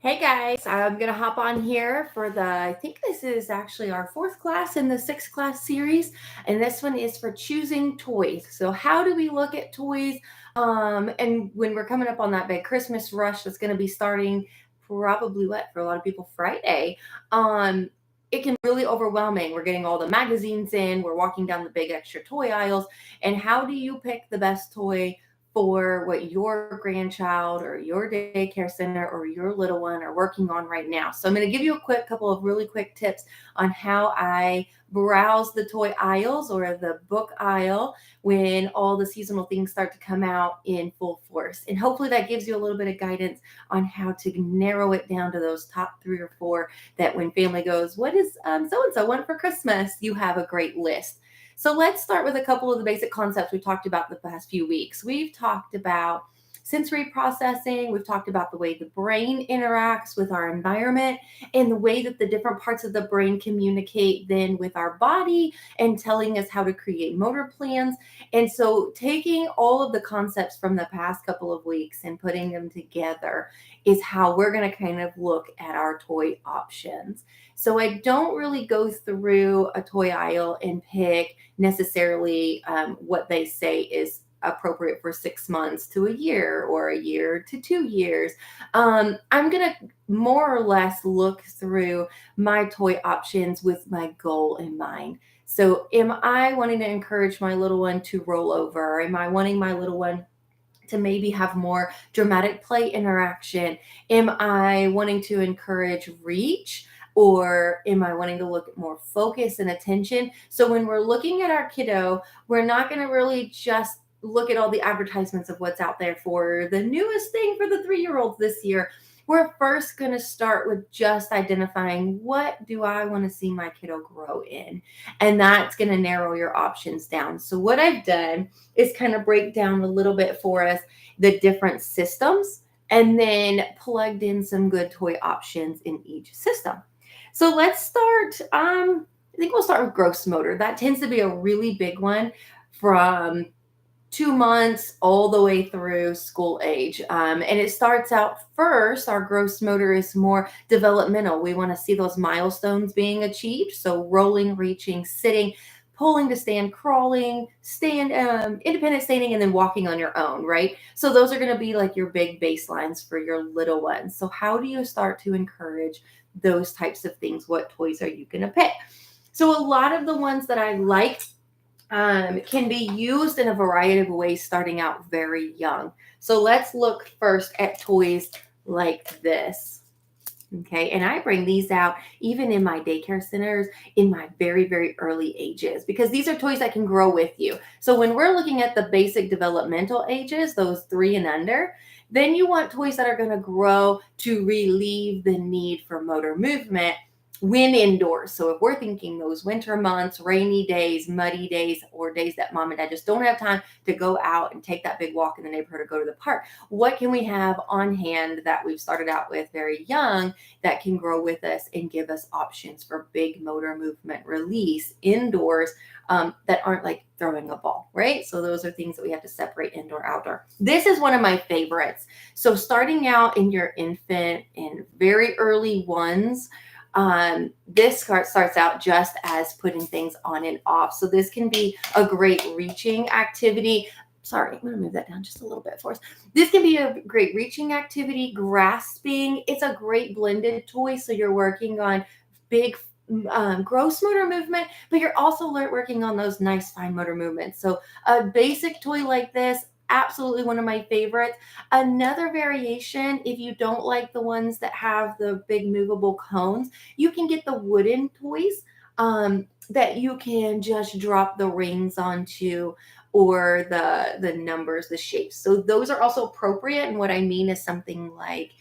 Hey guys, I'm gonna hop on here for I think this is actually our fourth class in the sixth class series, and this one is for choosing toys. So, how do we look at toys? And when we're coming up on that big Christmas rush that's gonna be starting probably what for a lot of people Friday, um, it can be really overwhelming. We're getting all the magazines in, we're walking down the big extra toy aisles, and how do you pick the best toy for what your grandchild or your daycare center or your little one are working on right now. So I'm going to give you a quick couple of really quick tips on how I browse the toy aisles or the book aisle when all the seasonal things start to come out in full force. And hopefully that gives you a little bit of guidance on how to narrow it down to those top 3 or 4 that when family goes, what is so and so want for Christmas? You have a great list. So let's start with a couple of the basic concepts we've talked about the past few weeks. We've talked about sensory processing. We've talked about the way the brain interacts with our environment and the way that the different parts of the brain communicate then with our body and telling us how to create motor plans. And so taking all of the concepts from the past couple of weeks and putting them together is how we're going to kind of look at our toy options. So I don't really go through a toy aisle and pick necessarily what they say is appropriate for 6 months to a year or a year to 2 years. I'm going to more or less look through my toy options with my goal in mind. So, am I wanting to encourage my little one to roll over? Am I wanting my little one to maybe have more dramatic play interaction? Am I wanting to encourage reach? Or am I wanting to look at more focus and attention? So when we're looking at our kiddo, we're not going to really just look at all the advertisements of what's out there for the newest thing for the 3-year-olds this year. We're first going to start with just identifying what do I want to see my kiddo grow in? And that's going to narrow your options down. So what I've done is kind of break down a little bit for us the different systems and then plugged in some good toy options in each system. So let's start. I think we'll start with gross motor. That tends to be a really big one from 2 months all the way through school age. And it starts out first, our gross motor is more developmental. We want to see those milestones being achieved. So rolling, reaching, sitting, pulling to stand, crawling, independent standing, and then walking on your own, right? So those are going to be like your big baselines for your little ones. So how do you start to encourage those types of things? What toys are you going to pick? So a lot of the ones that I like can be used in a variety of ways starting out very young. So let's look first at toys like this. Okay, and I bring these out even in my daycare centers in my very, very early ages because these are toys that can grow with you. So when we're looking at the basic developmental ages, those 3 and under, then you want toys that are going to grow to relieve the need for motor movement when indoors. So if we're thinking those winter months, rainy days, muddy days, or days that mom and dad just don't have time to go out and take that big walk in the neighborhood or go to the park, what can we have on hand that we've started out with very young that can grow with us and give us options for big motor movement release indoors that aren't like throwing a ball, right? So those are things that we have to separate indoor, outdoor. This is one of my favorites. So starting out in your infant and very early ones, this starts out just as putting things on and off. So this can be a great reaching activity. Sorry, I'm going to move that down just a little bit for us. This can be a great reaching activity, grasping. It's a great blended toy. So you're working on big gross motor movement, but you're also working on those nice fine motor movements. So a basic toy like this, absolutely one of my favorites. Another variation, if you don't like the ones that have the big movable cones, you can get the wooden toys that you can just drop the rings onto or the numbers, the shapes. So those are also appropriate. And what I mean is something like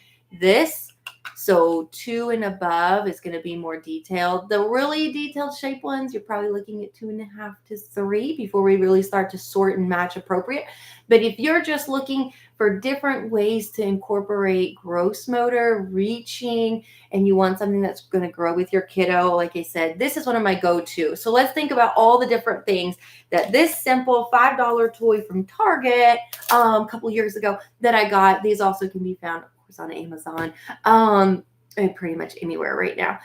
this. So 2 and above is going to be more detailed. The really detailed shape ones, you're probably looking at 2.5 to 3 before we really start to sort and match appropriate. But if you're just looking for different ways to incorporate gross motor, reaching, and you want something that's going to grow with your kiddo, like I said, this is one of my go-to. So let's think about all the different things that this simple $5 toy from Target a couple years ago that I got. These also can be found course on Amazon, and pretty much anywhere right now.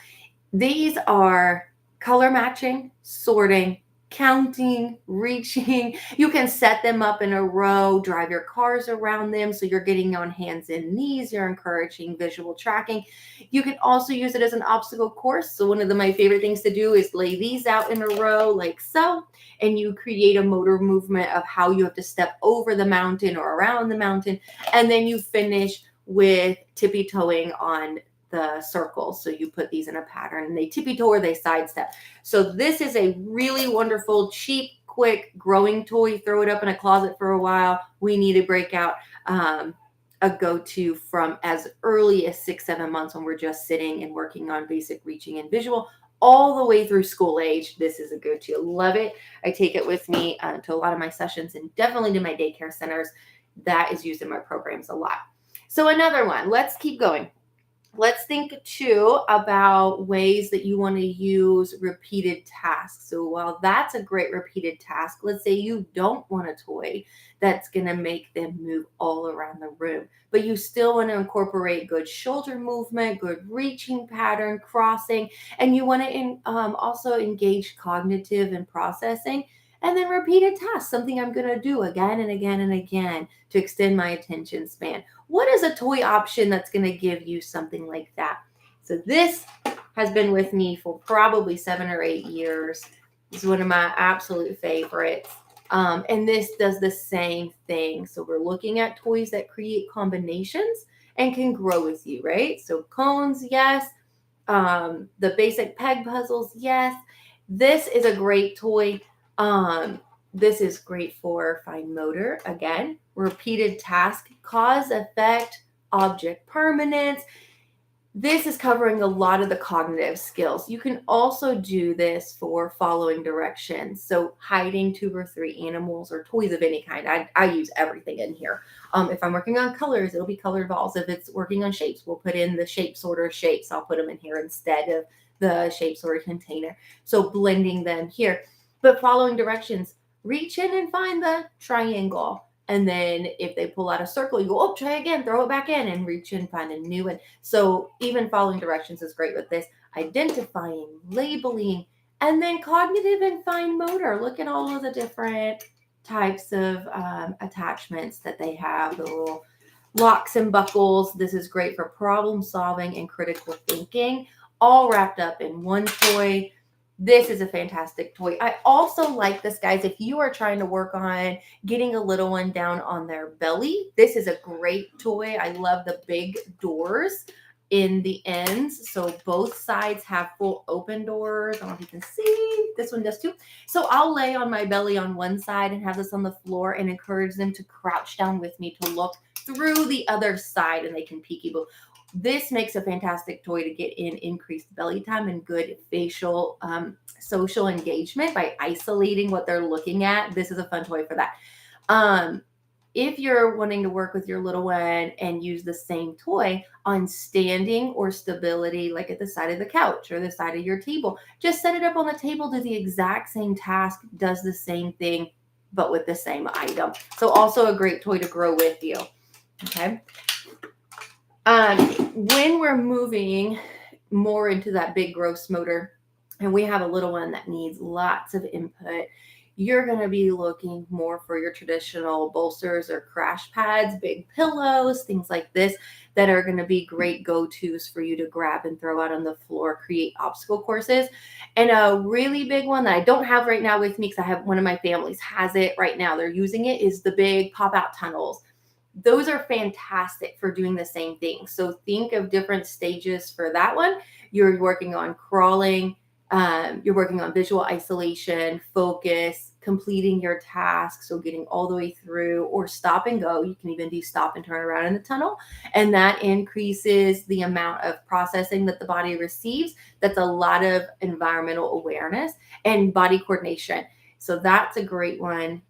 These are color matching, sorting, counting, reaching. You can set them up in a row, drive your cars around them. So you're getting on hands and knees. You're encouraging visual tracking. You can also use it as an obstacle course. So one of my favorite things to do is lay these out in a row like so, and you create a motor movement of how you have to step over the mountain or around the mountain. And then you finish with tippy toeing on the circles. So you put these in a pattern and they tippy toe or they sidestep. So this is a really wonderful, cheap, quick growing toy. Throw it up in a closet for a while. We need to break out a go-to from as early as 6-7 months when we're just sitting and working on basic reaching and visual all the way through school age. This is a go-to. Love it. I take it with me to a lot of my sessions and definitely to my daycare centers. That is used in my programs a lot. So another one, let's keep going. Let's think too about ways that you want to use repeated tasks. So while that's a great repeated task, let's say you don't want a toy that's going to make them move all around the room, but you still want to incorporate good shoulder movement, good reaching pattern, crossing, and you want to also engage cognitive and processing. And then repeated tasks, something I'm going to do again and again and again to extend my attention span. What is a toy option that's going to give you something like that? So this has been with me for probably 7 or 8 years. This is one of my absolute favorites. And this does the same thing. So we're looking at toys that create combinations and can grow with you, right? So cones, yes. The basic peg puzzles, yes. This is a great toy. This is great for fine motor, again, repeated task, cause, effect, object permanence. This is covering a lot of the cognitive skills. You can also do this for following directions. So hiding 2 or 3 animals or toys of any kind. I use everything in here. If I'm working on colors, it'll be colored balls. If it's working on shapes, we'll put in the shape sorter shapes. I'll put them in here instead of the shape sorter container. So blending them here. But following directions, reach in and find the triangle. And then if they pull out a circle, you go, oh, try again, throw it back in and reach in, find a new one. So even following directions is great with this. Identifying, labeling, and then cognitive and fine motor. Look at all of the different types of attachments that they have, the little locks and buckles. This is great for problem solving and critical thinking, all wrapped up in one toy. This is a fantastic toy. I also like this, guys. If you are trying to work on getting a little one down on their belly, this is a great toy. I love the big doors in the ends. So both sides have full open doors. I don't know if you can see. This one does too. So I'll lay on my belly on one side and have this on the floor and encourage them to crouch down with me to look through the other side, and they can peekaboo. This makes a fantastic toy to get in increased belly time and good facial social engagement by isolating what they're looking at. This is a fun toy for that. If you're wanting to work with your little one and use the same toy on standing or stability, like at the side of the couch or the side of your table, just set it up on the table, do the exact same task, does the same thing, but with the same item. So also a great toy to grow with you. Okay. When we're moving more into that big gross motor and we have a little one that needs lots of input, you're going to be looking more for your traditional bolsters or crash pads, big pillows, things like this that are going to be great go-tos for you to grab and throw out on the floor, create obstacle courses. And a really big one that I don't have right now with me because I have one of my families has it right now. They're using it is the big pop-out tunnels. Those are fantastic for doing the same thing. So think of different stages for that one. You're working on crawling, you're working on visual isolation, focus, completing your task. So getting all the way through, or stop and go. You can even do stop and turn around in the tunnel. And that increases the amount of processing that the body receives. That's a lot of environmental awareness and body coordination. So that's a great one.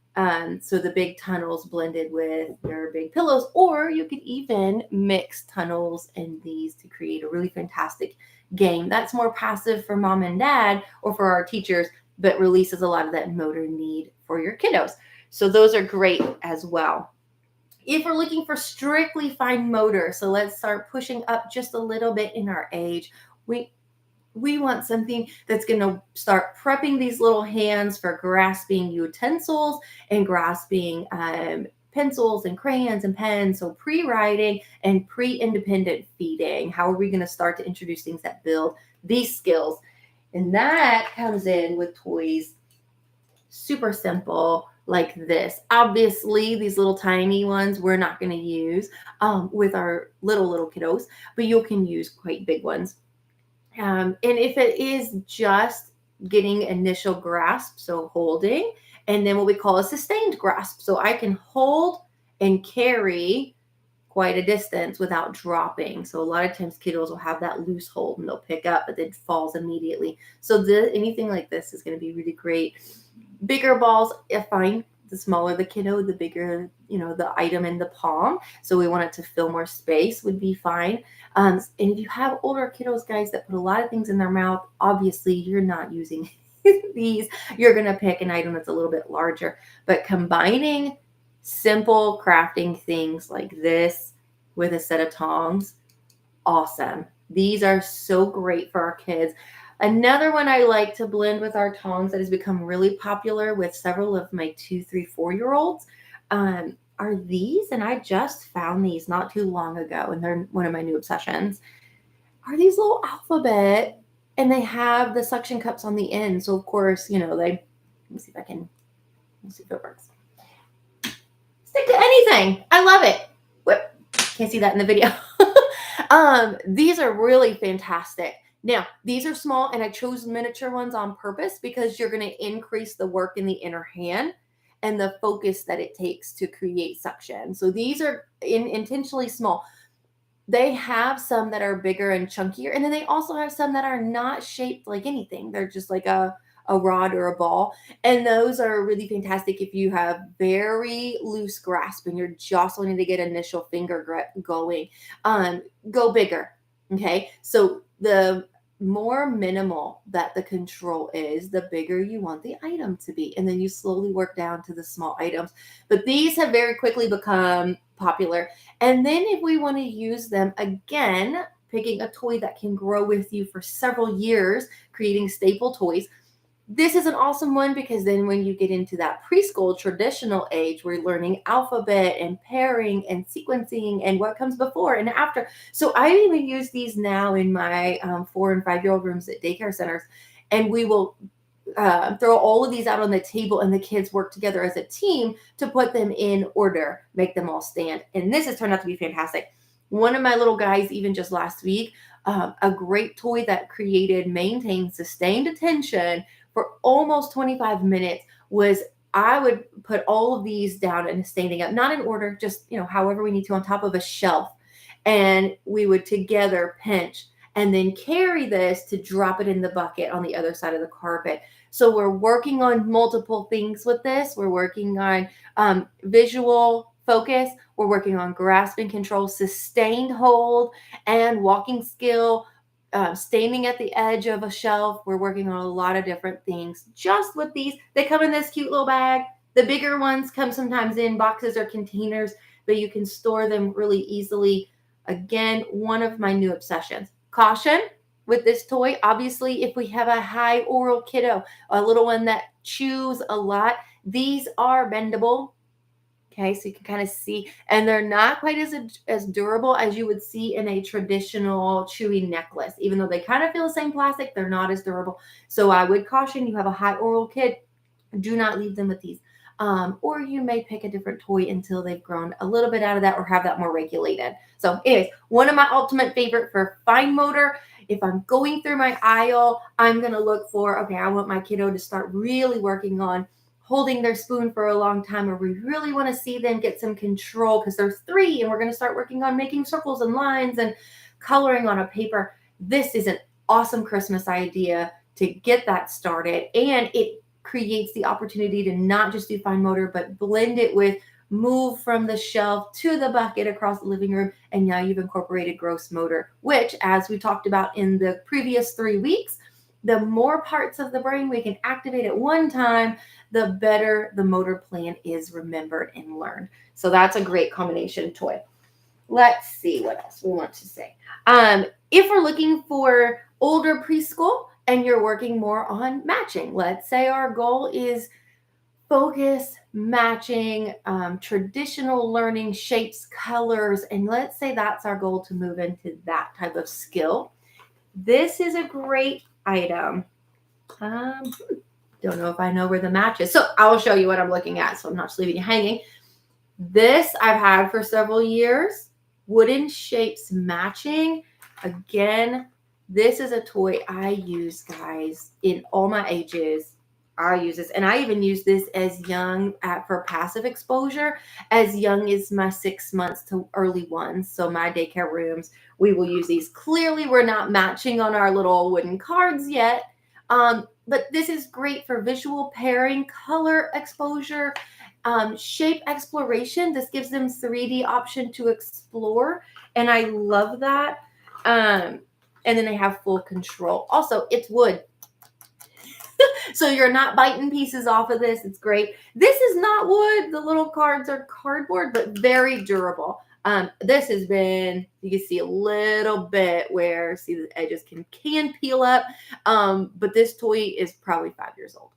So the big tunnels blended with your big pillows, or you could even mix tunnels and these to create a really fantastic game. That's more passive for mom and dad or for our teachers, but releases a lot of that motor need for your kiddos. So those are great as well. If we're looking for strictly fine motor, so let's start pushing up just a little bit in our age. We we want something that's going to start prepping these little hands for grasping utensils and grasping pencils and crayons and pens. So pre-writing and pre-independent feeding. How are we going to start to introduce things that build these skills? And that comes in with toys super simple like this. Obviously, these little tiny ones we're not going to use with our little kiddos, but you can use quite big ones. And if it is just getting initial grasp, so holding, and then what we call a sustained grasp. So I can hold and carry quite a distance without dropping. So a lot of times kiddos will have that loose hold and they'll pick up, but then falls immediately. So anything like this is going to be really great. Bigger balls, if fine. The smaller the kiddo, the bigger, the item in the palm. So we want it to fill more space would be fine. And if you have older kiddos, guys, that put a lot of things in their mouth, obviously you're not using these. You're going to pick an item that's a little bit larger. But combining simple crafting things like this with a set of tongs, awesome. These are so great for our kids. Another one I like to blend with our tongs that has become really popular with several of my 2, 3, 4 year olds are these. And I just found these not too long ago, and they're one of my new obsessions. Are these little alphabet, and they have the suction cups on the end. So of course, let me see if I can, let's see if it works. Stick to anything. I love it. Whip. Can't see that in the video. These are really fantastic. Now, these are small, and I chose miniature ones on purpose because you're going to increase the work in the inner hand and the focus that it takes to create suction. So these are intentionally small. They have some that are bigger and chunkier, and then they also have some that are not shaped like anything. They're just like a rod or a ball. And those are really fantastic if you have very loose grasp and you're just wanting to get initial finger grip going. Go bigger. Okay. So the more minimal that the control is, the bigger you want the item to be. And then you slowly work down to the small items. But these have very quickly become popular. And then if we want to use them again, picking a toy that can grow with you for several years, creating staple toys. This is an awesome one because then when you get into that preschool traditional age, we're learning alphabet and pairing and sequencing and what comes before and after. So I even use these now in my 4 and 5 year old rooms at daycare centers. And we will throw all of these out on the table, and the kids work together as a team to put them in order, make them all stand. And this has turned out to be fantastic. One of my little guys, even just last week, a great toy that maintained sustained attention for almost 25 minutes was I would put all of these down and standing up, not in order, just, however we need to, on top of a shelf. And we would together pinch and then carry this to drop it in the bucket on the other side of the carpet. So we're working on multiple things with this. We're working on visual focus. We're working on grasp and control, sustained hold, and walking skill. Standing at the edge of a shelf. We're working on a lot of different things just with these. They come in this cute little bag. The bigger ones come sometimes in boxes or containers, but you can store them really easily. Again, one of my new obsessions. Caution with this toy. Obviously, if we have a high oral kiddo, a little one that chews a lot, these are bendable. Okay, so you can kind of see, and they're not quite as durable as you would see in a traditional chewy necklace. Even though they kind of feel the same plastic, they're not as durable. So I would caution, you have a high oral kid, do not leave them with these. Or you may pick a different toy until they've grown a little bit out of that or have that more regulated. So anyways, one of my ultimate favorite for fine motor. If I'm going through my aisle, I'm going to look for, okay, I want my kiddo to start really working on holding their spoon for a long time, or we really want to see them get some control because they're 3 and we're going to start working on making circles and lines and coloring on a paper. This is an awesome Christmas idea to get that started, and it creates the opportunity to not just do fine motor, but blend it with move from the shelf to the bucket across the living room. And now you've incorporated gross motor, which, as we talked about in the previous 3 weeks, the more parts of the brain we can activate at one time, the better the motor plan is remembered and learned. So that's a great combination toy. Let's see what else we want to say. If we're looking for older preschool and you're working more on matching, let's say our goal is focus, matching, traditional learning, shapes, colors, and let's say that's our goal to move into that type of skill. This is a great item. Don't know if I know where the match is. So I'll show you what I'm looking at so I'm not just leaving you hanging. This I've had for several years. Wooden shapes matching. Again, this is a toy I use, guys, in all my ages. I use this, and I even use this as young for passive exposure, as young as my 6 months to early ones. So my daycare rooms, we will use these. Clearly, we're not matching on our little wooden cards yet, but this is great for visual pairing, color exposure, shape exploration. This gives them 3D option to explore, and I love that. And then they have full control. Also, it's wood. So you're not biting pieces off of this. It's great. This is not wood. The little cards are cardboard, but very durable. This has been, you can see a little bit where, see the edges can peel up. But this toy is probably 5 years old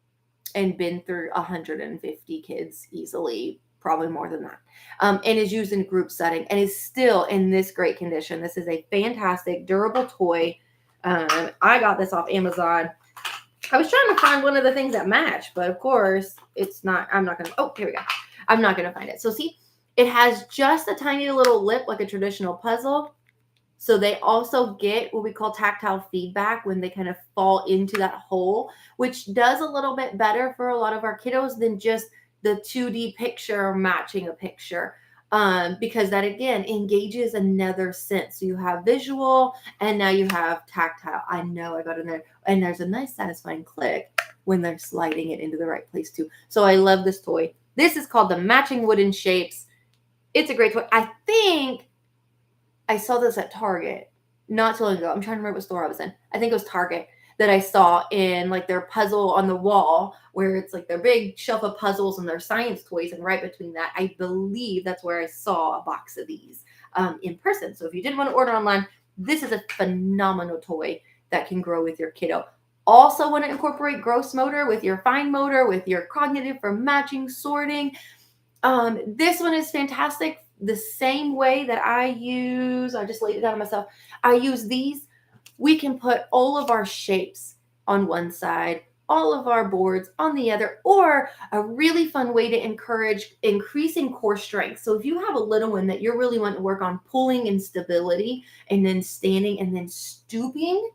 and been through 150 kids easily, probably more than that, and is used in group setting and is still in this great condition. This is a fantastic, durable toy. I got this off Amazon. I was trying to find one of the things that match, but of course it's not. I'm not going to, oh, here we go. I'm not going to find it. So see, it has just a tiny little lip like a traditional puzzle. So they also get what we call tactile feedback when they kind of fall into that hole, which does a little bit better for a lot of our kiddos than just the 2D picture matching a picture. Because that again engages another sense. So you have visual and now you have tactile. I know I got in there, and there's a nice satisfying click when they're sliding it into the right place too. So I love this toy. This is called the Matching Wooden Shapes. It's a great toy. I think I saw this at Target not too long ago. I'm trying to remember what store I was in. I think it was Target that I saw in like their puzzle on the wall where it's like their big shelf of puzzles and their science toys. And right between that, I believe that's where I saw a box of these in person. So if you didn't want to order online, this is a phenomenal toy that can grow with your kiddo. Also want to incorporate gross motor with your fine motor, with your cognitive for matching, sorting. This one is fantastic. The same way that I just laid it down on myself. I use these. We can put all of our shapes on one side, all of our boards on the other, or a really fun way to encourage increasing core strength. So if you have a little one that you're really wanting to work on pulling and stability and then standing and then stooping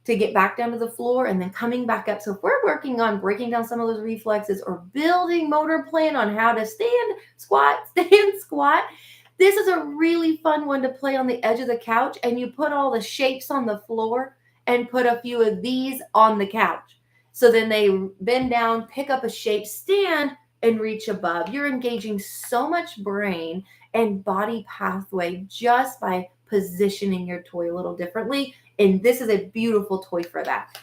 to get back down to the floor and then coming back up. So if we're working on breaking down some of those reflexes or building motor plan on how to stand, squat, this is a really fun one to play on the edge of the couch, and you put all the shapes on the floor and put a few of these on the couch. So then they bend down, pick up a shape, stand, and reach above. You're engaging so much brain and body pathway just by positioning your toy a little differently. And this is a beautiful toy for that.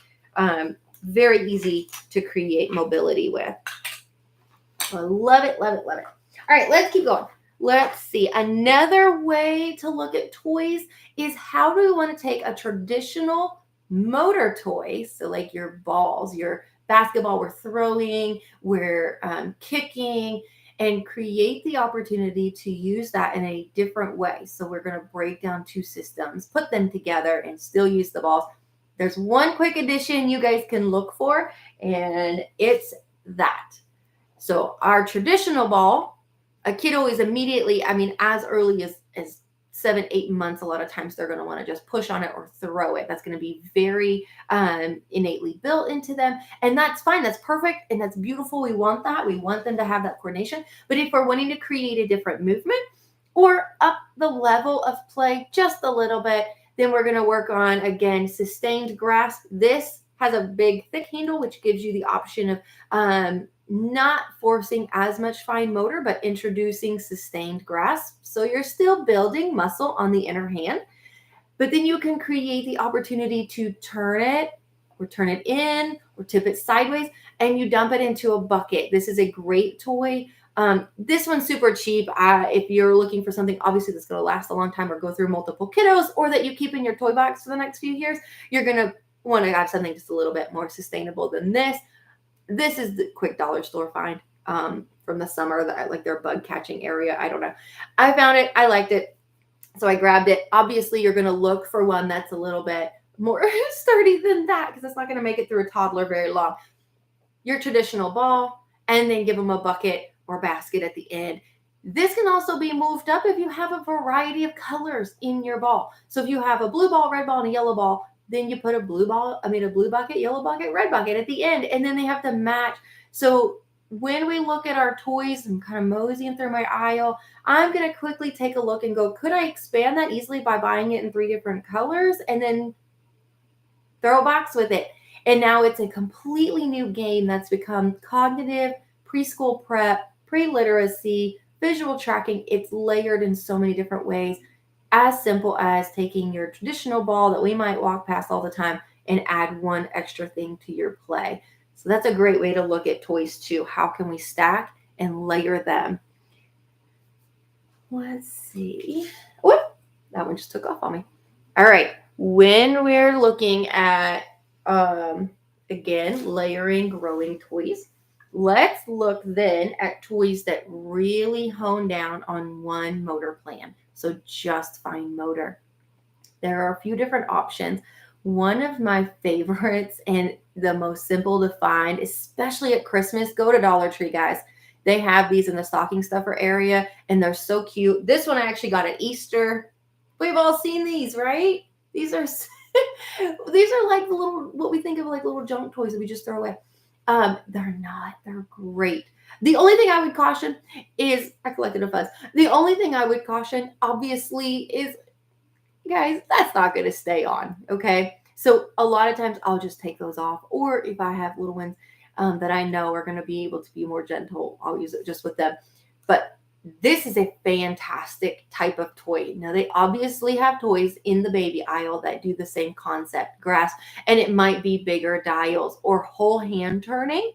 Very easy to create mobility with. I love it, love it, love it. All right, let's keep going. Let's see. Another way to look at toys is how do we want to take a traditional motor toy, so like your balls, your basketball, we're throwing, we're kicking, and create the opportunity to use that in a different way. So we're going to break down two systems, put them together, and still use the balls. There's one quick addition you guys can look for, and it's that. So our traditional ball, a kiddo is immediately, as early as 7, 8 months, a lot of times they're going to want to just push on it or throw it. That's going to be very innately built into them. And that's fine. That's perfect. And that's beautiful. We want that. We want them to have that coordination. But if we're wanting to create a different movement or up the level of play just a little bit, then we're going to work on, again, sustained grasp. This has a big, thick handle, which gives you the option of not forcing as much fine motor, but introducing sustained grasp. So you're still building muscle on the inner hand, but then you can create the opportunity to turn it in or tip it sideways, and you dump it into a bucket. This is a great toy This one's super cheap. If you're looking for something, obviously, that's going to last a long time or go through multiple kiddos, or that you keep in your toy box for the next few years, you're going to want to have something just a little bit more sustainable than this. This is the quick dollar store find from the summer, that like their bug catching area. I don't know. I found it. I liked it. So I grabbed it. Obviously, you're going to look for one that's a little bit more sturdy than that, because it's not going to make it through a toddler very long. Your traditional ball, and then give them a bucket or basket at the end. This can also be moved up if you have a variety of colors in your ball. So if you have a blue ball, red ball, and a yellow ball, then you put a blue bucket, yellow bucket, red bucket at the end, and then they have to match. So when we look at our toys, I'm kind of moseying through my aisle, I'm going to quickly take a look and go, could I expand that easily by buying it in 3 different colors and then throw a box with it? And now it's a completely new game that's become cognitive, preschool prep, pre-literacy, visual tracking. It's layered in so many different ways, as simple as taking your traditional ball that we might walk past all the time and add one extra thing to your play. So that's a great way to look at toys too. How can we stack and layer them? Let's see. Whoop, that one just took off on me. All right. When we're looking at, again, layering, growing toys, let's look then at toys that really hone down on one motor plan. So just fine motor. There are a few different options. One of my favorites and the most simple to find, especially at Christmas, go to Dollar Tree, guys. They have these in the stocking stuffer area, and they're so cute. This one I actually got at Easter. We've all seen these, right? These are these are like the little, what we think of like little junk toys that we just throw away. They're not. They're great. The only thing I would caution is, I collected a fuzz. The only thing I would caution, obviously, is, guys, that's not going to stay on. Okay. So a lot of times I'll just take those off. Or if I have little ones that I know are going to be able to be more gentle, I'll use it just with them. But this is a fantastic type of toy. Now, they obviously have toys in the baby aisle that do the same concept, grasp, and it might be bigger dials or whole hand turning.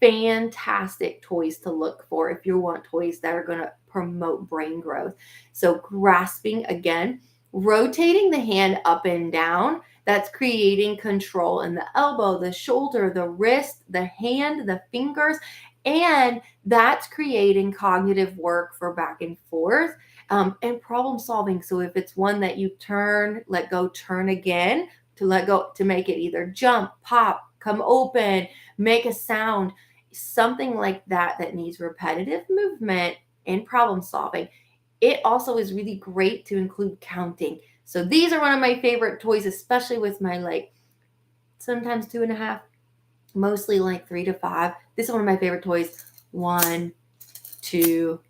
Fantastic toys to look for if you want toys that are going to promote brain growth. So grasping, again, rotating the hand up and down, that's creating control in the elbow, the shoulder, the wrist, the hand, the fingers, and that's creating cognitive work for back and forth, and problem solving. So if it's one that you turn, let go, turn again, to let go, to make it either jump, pop, come open, make a sound, something like that, that needs repetitive movement and problem solving. It also is really great to include counting. So these are one of my favorite toys, especially with my, like, sometimes 2.5, mostly like 3 to 5. This is one of my favorite toys. 1, 2,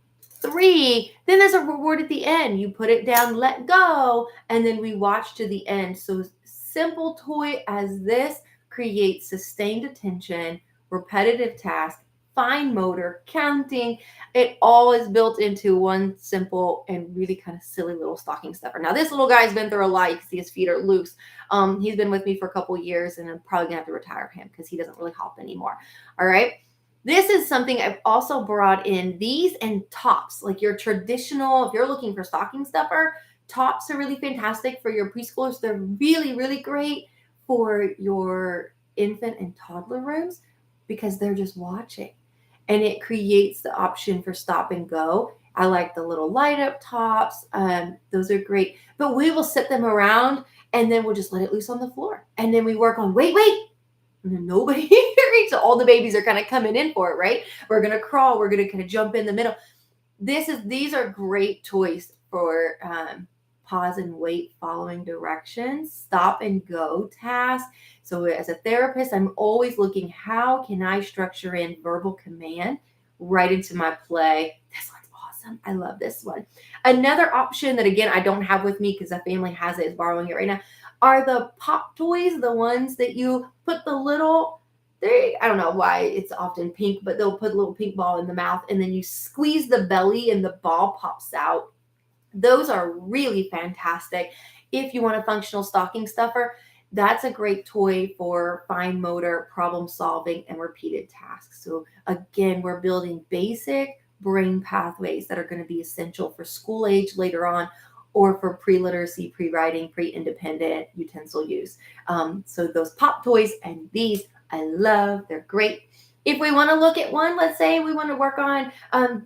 3. Then there's a reward at the end. You put it down, let go, and then we watch to the end. So simple toy as this creates sustained attention, repetitive task, fine motor, counting. It all is built into one simple and really kind of silly little stocking stuffer. Now, this little guy's been through a lot. You can see his feet are loose. He's been with me for a couple years, and I'm probably gonna have to retire him because he doesn't really hop anymore. All right. This is something I've also brought in, these and tops, like your traditional, if you're looking for stocking stuffer, tops are really fantastic for your preschoolers. They're really, really great for your infant and toddler rooms because they're just watching. And it creates the option for stop and go. I like the little light up tops. Those are great. But we will sit them around and then we'll just let it loose on the floor. And then we work on, wait. And then nobody reads. So all the babies are kind of coming in for it, right? We're going to crawl. We're going to kind of jump in the middle. These are great toys for pause and wait, following directions, stop and go tasks. So as a therapist, I'm always looking, how can I structure in verbal command right into my play? This one's awesome. I love this one. Another option that, again, I don't have with me because the family has it, is borrowing it right now, are the pop toys, the ones that you put the little, I don't know why it's often pink, but they'll put a little pink ball in the mouth and then you squeeze the belly and the ball pops out. Those are really fantastic. If you want a functional stocking stuffer, that's a great toy for fine motor, problem solving, and repeated tasks. So again, we're building basic, brain pathways that are going to be essential for school age later on, or for pre-literacy, pre-writing, pre-independent utensil use. So those pop toys and these I love. They're great. If we want to look at one, let's say we want to work on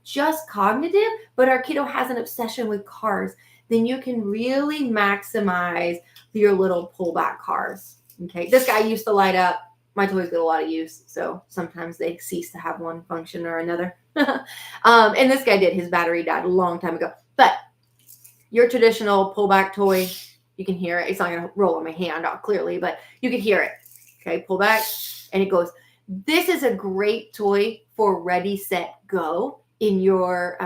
just cognitive, but our kiddo has an obsession with cars, then you can really maximize your little pullback cars. Okay, this guy used to light up. My toys get a lot of use, so sometimes they cease to have one function or another. And this guy did. His battery died a long time ago. But your traditional pullback toy, you can hear it. It's not going to roll on my hand out clearly, but you can hear it. Okay, pull back, and it goes. This is a great toy for ready, set, go in your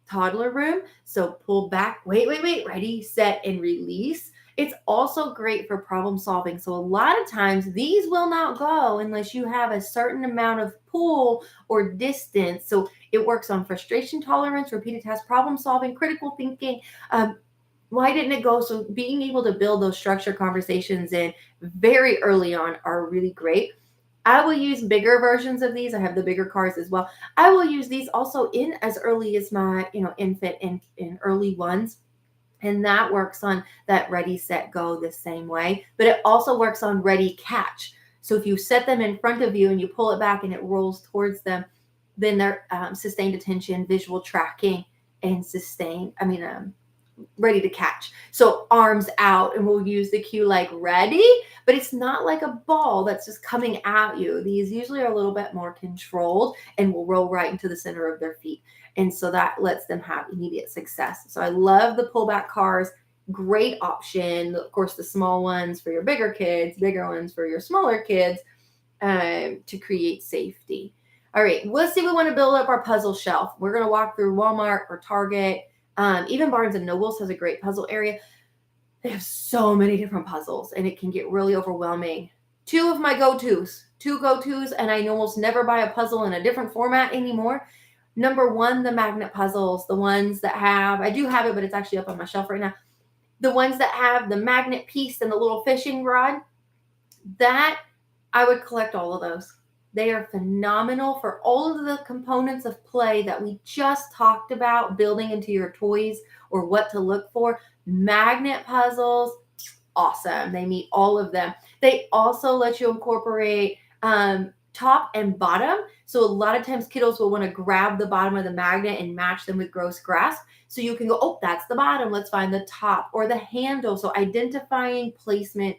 toddler room. So pull back, wait, ready, set, and release. It's also great for problem solving. So a lot of times these will not go unless you have a certain amount of pull or distance. So it works on frustration tolerance, repeated task problem solving, critical thinking. Why didn't it go? So being able to build those structured conversations in very early on are really great. I will use bigger versions of these. I have the bigger cars as well. I will use these also in as early as my, infant and in early ones. And that works on that ready, set, go the same way. But it also works on ready, catch. So if you set them in front of you and you pull it back and it rolls towards them, then they're sustained attention, visual tracking, and ready to catch. So arms out, and we'll use the cue like ready, but it's not like a ball that's just coming at you. These usually are a little bit more controlled and will roll right into the center of their feet. And so that lets them have immediate success. So I love the pullback cars. Great option. Of course, the small ones for your bigger kids, bigger ones for your smaller kids, to create safety. All right, let's see. We want to build up our puzzle shelf. We're going to walk through Walmart or Target. Even Barnes and Nobles has a great puzzle area. They have so many different puzzles, and it can get really overwhelming. Two go-tos, and I almost never buy a puzzle in a different format anymore. Number one, the magnet puzzles, the ones that have, I do have it, but it's actually up on my shelf right now. The ones that have the magnet piece and the little fishing rod, that I would collect all of those. They are phenomenal for all of the components of play that we just talked about building into your toys or what to look for. Magnet puzzles, awesome. They meet all of them. They also let you incorporate top and bottom. So a lot of times kiddos will want to grab the bottom of the magnet and match them with gross grasp. So you can go, oh, that's the bottom. Let's find the top or the handle. So identifying placement,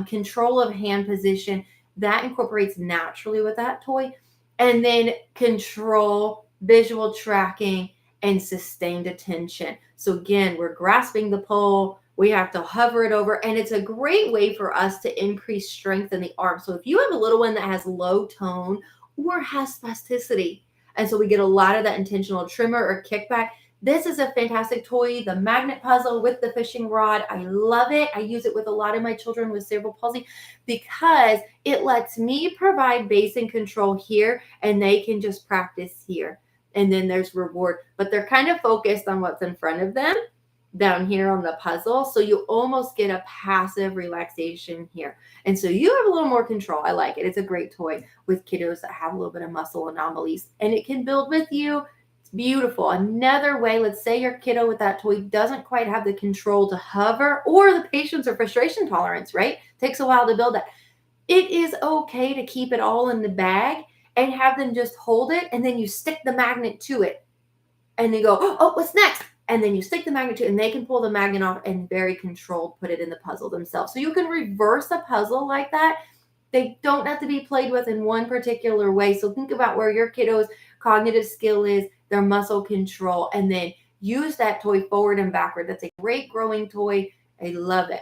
control of hand position, that incorporates naturally with that toy. And then control, visual tracking, and sustained attention. So again, we're grasping the pole. We have to hover it over, and it's a great way for us to increase strength in the arm. So if you have a little one that has low tone or has spasticity, and so we get a lot of that intentional tremor or kickback, this is a fantastic toy. The magnet puzzle with the fishing rod, I love it. I use it with a lot of my children with cerebral palsy because it lets me provide base and control here, and they can just practice here. And then there's reward, but they're kind of focused on what's in front of them down here on the puzzle. So you almost get a passive relaxation here. And so you have a little more control. I like it. It's a great toy with kiddos that have a little bit of muscle anomalies, and it can build with you. It's beautiful. Another way, let's say your kiddo with that toy doesn't quite have the control to hover or the patience or frustration tolerance, right? Takes a while to build that. It is okay to keep it all in the bag and have them just hold it, and then you stick the magnet to it. And they go, oh, what's next? And then you stick the magnet to it, and they can pull the magnet off and very controlled put it in the puzzle themselves. So you can reverse a puzzle like that. They don't have to be played with in one particular way. So think about where your kiddo's cognitive skill is, their muscle control, and then use that toy forward and backward. That's a great growing toy. I love it.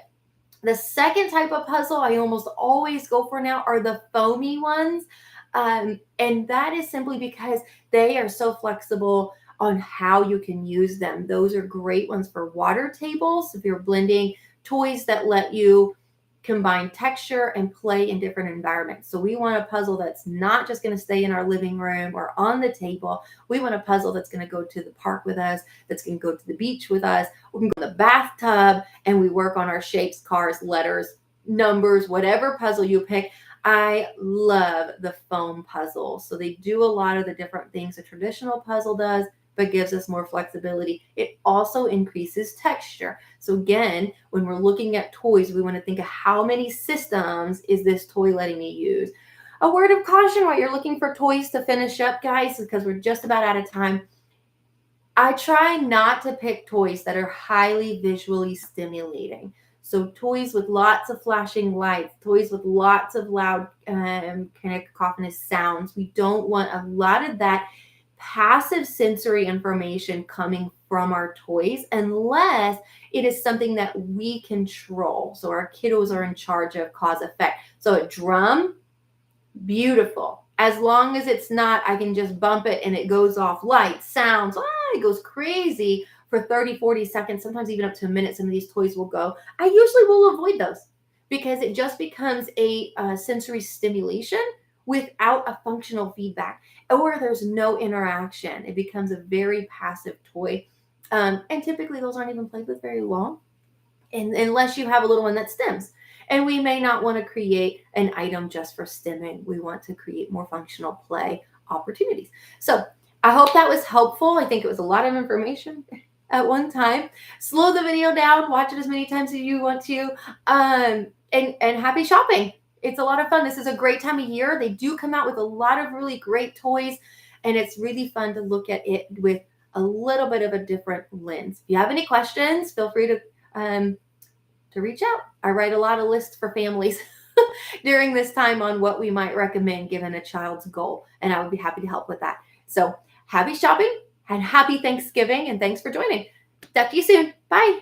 The second type of puzzle I almost always go for now are the foamy ones. And that is simply because they are so flexible on how you can use them. Those are great ones for water tables. If you're blending toys that let you combine texture and play in different environments. So we want a puzzle that's not just going to stay in our living room or on the table. We want a puzzle that's going to go to the park with us, that's going to go to the beach with us. We can go to the bathtub, and we work on our shapes, cars, letters, numbers, whatever puzzle you pick. I love the foam puzzle. So they do a lot of the different things a traditional puzzle does, but gives us more flexibility. It also increases texture. So again, when we're looking at toys, we want to think of how many systems is this toy letting me use. A word of caution while you're looking for toys to finish up, guys, because we're just about out of time. I try not to pick toys that are highly visually stimulating. So toys with lots of flashing lights, toys with lots of loud kind of cacophonous sounds. We don't want a lot of that passive sensory information coming from our toys unless it is something that we control. So our kiddos are in charge of cause effect. So a drum, beautiful. As long as it's not, I can just bump it and it goes off light, sounds, it goes crazy for 30, 40 seconds, sometimes even up to a minute. Some of these toys will go. I usually will avoid those because it just becomes a sensory stimulation without a functional feedback, or there's no interaction. It becomes a very passive toy. And typically, those aren't even played with very long and unless you have a little one that stems. And we may not want to create an item just for stemming. We want to create more functional play opportunities. So I hope that was helpful. I think it was a lot of information at one time. Slow the video down, watch it as many times as you want to, and happy shopping. It's a lot of fun. This is a great time of year. They do come out with a lot of really great toys, and it's really fun to look at it with a little bit of a different lens. If you have any questions, feel free to reach out. I write a lot of lists for families during this time on what we might recommend given a child's goal, and I would be happy to help with that. So happy shopping and happy Thanksgiving, and thanks for joining. Talk to you soon. Bye.